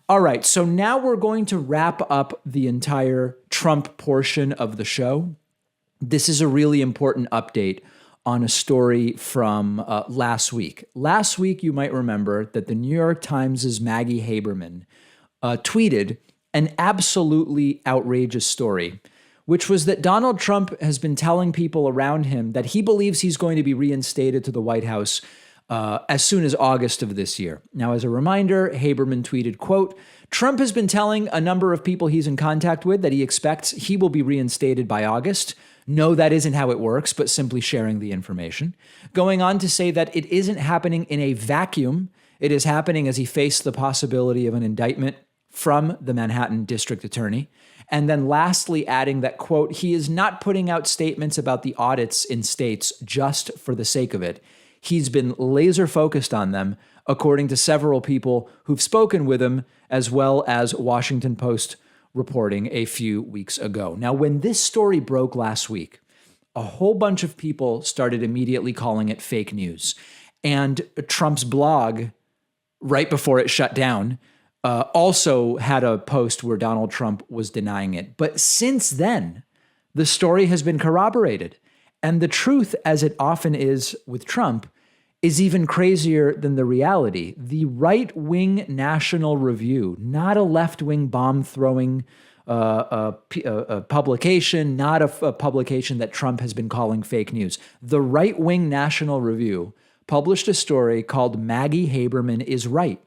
All right, so now we're going to wrap up the entire Trump portion of the show. This is a really important update on a story from last week. Last week, you might remember that the New York Times' Maggie Haberman tweeted an absolutely outrageous story, which was that Donald Trump has been telling people around him that he believes he's going to be reinstated to the White House as soon as August of this year. Now, as a reminder, Haberman tweeted, quote, Trump has been telling a number of people he's in contact with that he expects he will be reinstated by August. No, that isn't how it works, but simply sharing the information. Going on to say that it isn't happening in a vacuum. It is happening as he faced the possibility of an indictment from the Manhattan District Attorney. And then lastly, adding that, quote, he is not putting out statements about the audits in states just for the sake of it. He's been laser focused on them, according to several people who've spoken with him, as well as Washington Post reporting a few weeks ago. Now, when this story broke last week, a whole bunch of people started immediately calling it fake news. And Trump's blog, right before it shut down, also had a post where Donald Trump was denying it. But since then, the story has been corroborated. And the truth, as it often is with Trump, is even crazier than the reality. The right-wing National Review, not a left-wing bomb-throwing publication, not a publication that Trump has been calling fake news. The right-wing National Review published a story called Maggie Haberman is Right,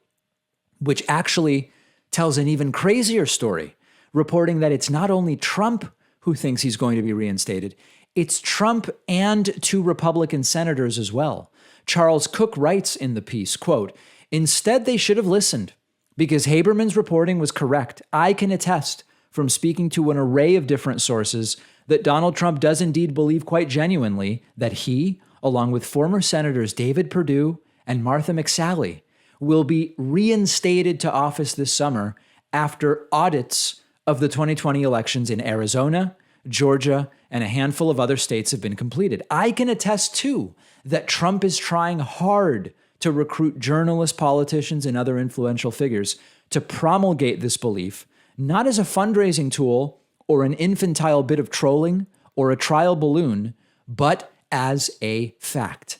which actually tells an even crazier story, reporting that it's not only Trump who thinks he's going to be reinstated, it's Trump and 2 Republican senators as well. Charles Cook writes in the piece, quote, instead, they should have listened because Haberman's reporting was correct. I can attest from speaking to an array of different sources that Donald Trump does indeed believe quite genuinely that he, along with former Senators David Perdue and Martha McSally, will be reinstated to office this summer after audits of the 2020 elections in Arizona, Georgia, and a handful of other states have been completed. I can attest, too, that Trump is trying hard to recruit journalists, politicians, and other influential figures to promulgate this belief, not as a fundraising tool or an infantile bit of trolling or a trial balloon, but as a fact.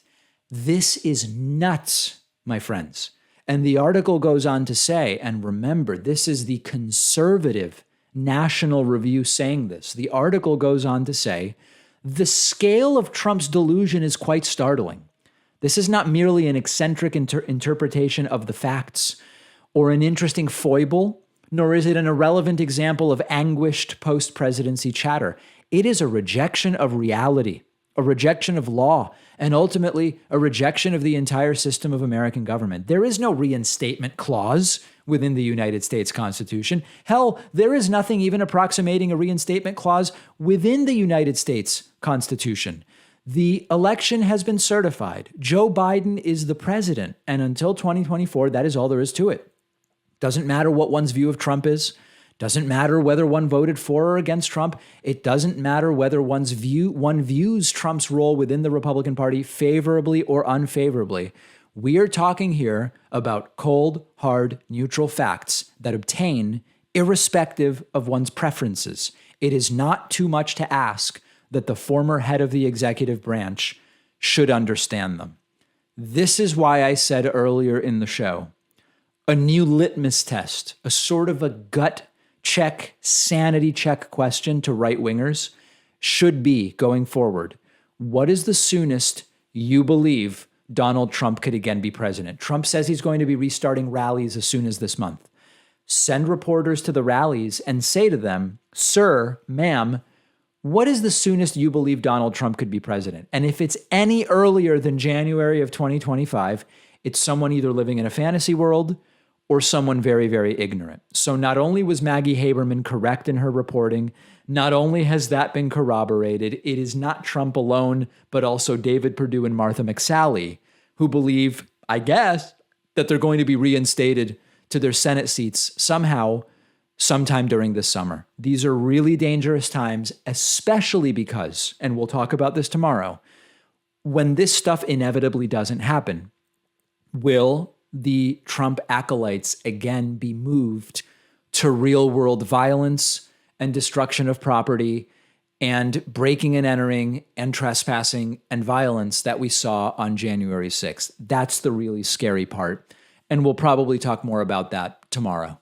This is nuts, my friends. And the article goes on to say, and remember, this is the conservative National Review saying this. The article goes on to say, the scale of Trump's delusion is quite startling. This is not merely an eccentric interpretation of the facts or an interesting foible, nor is it an irrelevant example of anguished post-presidency chatter. It is a rejection of reality, a rejection of law, and ultimately a rejection of the entire system of American government. There is no reinstatement clause within the United States Constitution. Hell, there is nothing even approximating a reinstatement clause within the United States Constitution. The election has been certified. Joe Biden is the president, and until 2024, that is all there is to it. Doesn't matter what one's view of Trump is. Doesn't matter whether one voted for or against Trump. It doesn't matter whether one views Trump's role within the Republican Party favorably or unfavorably. We are talking here about cold, hard, neutral facts that obtain irrespective of one's preferences. It is not too much to ask that the former head of the executive branch should understand them. This is why I said earlier in the show, a new litmus test, a sort of a gut check, sanity check question to right-wingers should be, going forward, what is the soonest you believe Donald Trump could again be president? Trump says he's going to be restarting rallies as soon as this month. Send reporters to the rallies and say to them, sir, ma'am, what is the soonest you believe Donald Trump could be president? And if it's any earlier than January of 2025, it's someone either living in a fantasy world or someone very, very ignorant. So not only was Maggie Haberman correct in her reporting, not only has that been corroborated, it is not Trump alone, but also David Perdue and Martha McSally, who believe, I guess, that they're going to be reinstated to their Senate seats somehow, sometime during this summer. These are really dangerous times, especially because, and we'll talk about this tomorrow, when this stuff inevitably doesn't happen, will the Trump acolytes again be moved to real world violence and destruction of property and breaking and entering and trespassing and violence that we saw on January 6th. That's the really scary part. And we'll probably talk more about that tomorrow.